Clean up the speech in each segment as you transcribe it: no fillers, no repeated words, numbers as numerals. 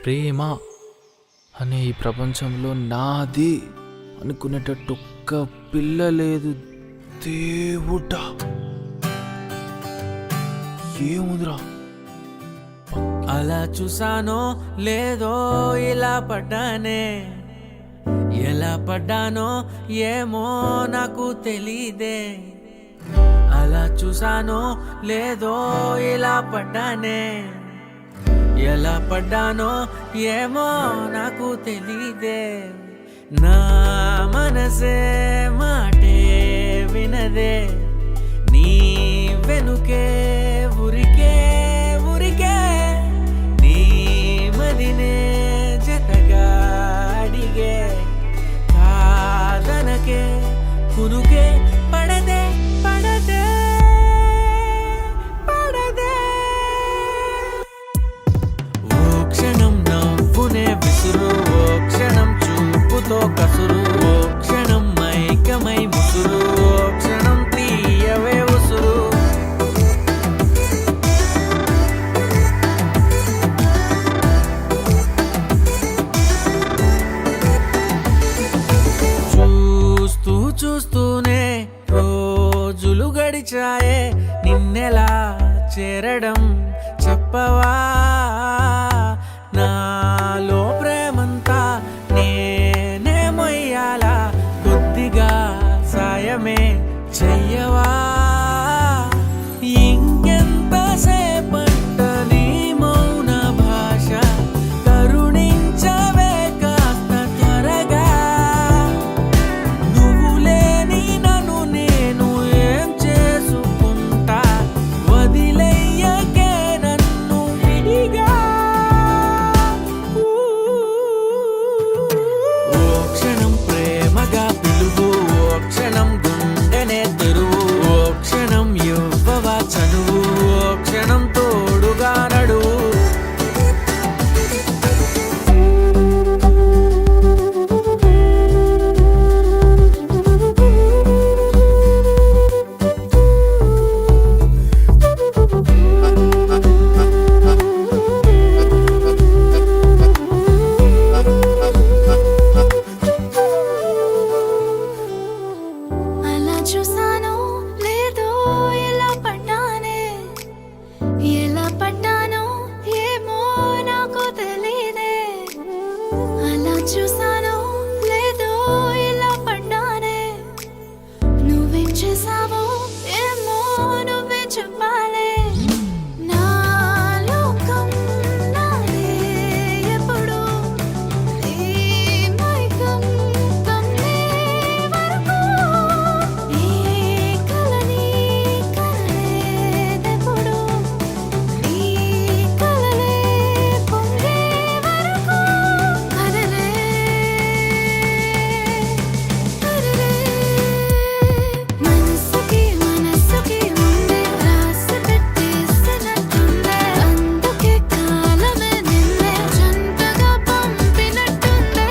ప్రేమ అనే ఈ ప్రపంచంలో నాది అనుకునేటట్టు ఒక్క పిల్ల లేదు. దేవుడా ఏముందిరా? అలా చూసానో లేదో ఇలా పడ్డానే, ఎలా పడ్డానో ఏమో నాకు తెలీదే. అలా చూసానో లేదో ఇలా పడ్డానే, ఎలా పడ్డానో ఏమో నాకు తెలీదే. నా మనసే మాటే వినదే, నీ వెనుకే ఉరికే ఉరికే, నీ మదినే జతగా అడిగే. కాదనకే కునుకే పడదే పడదే పడదే. ఓ క్షణం నవ్వునే విసురు, ఓ క్షణం చూపుతో కసురు, ఓ క్షణం మైకమై ముసురు, ఓ క్షణం తీయవే ఉసురు. చూస్తూ చూస్తూనే రోజులు గడిచాయే, నిన్నెలా చేరడం చెప్పవా? నాలో ప్రేమంతా నేనే మొయ్యాలా, కొద్దిగా సాయమే చెయ్యవా? ఇంకెంతసేపంట నీ మౌన భాష, కరుణించవే కాస్త త్వరగా. నువ్వు లేని నన్ను నేను ఏం చేసుకుంటా, వదిలేయకే నన్ను విడిగా. ఓ క్షణం ప్రేమగా పిలువు, ఓ క్షణం గుండెనే తెరువు, ఓ క్షణం ఇవ్వవా చనువు, ఓ క్షణం తోడుగా నడువు. అలా చూసానో లేదో ఎలా పడ్డానే, ఎలా పడ్డానో ఏమో నాకు తెలీదే. అలా చూసానో లేదో ఎలా పడ్డానే, నువ్వేం చేసావో ఏమో నువ్వే చెప్పాలే. నా లోకం నాదే ఎప్పుడు, నీ మైకం కమ్మే వరకు, ఈ కలని కనలేదెప్పుడు, ఈ కలలే పొంగే వరకు. కదలే కదలే మనసుకి మనసుకి ముందే రాసి పెట్టేసినట్టుందే, అందుకే కాలమే నిన్నే జంటగా పంపినట్టుందే.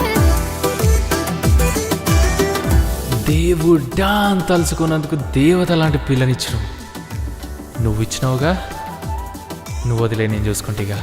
దేవుడా అని తలుచుకున్నందుకు దేవత లాంటి పిల్లనిచ్చినావు. నువ్వు ఇచ్చినావుగా, నువ్వు వదిలే నేను చూసుకుంటేగా.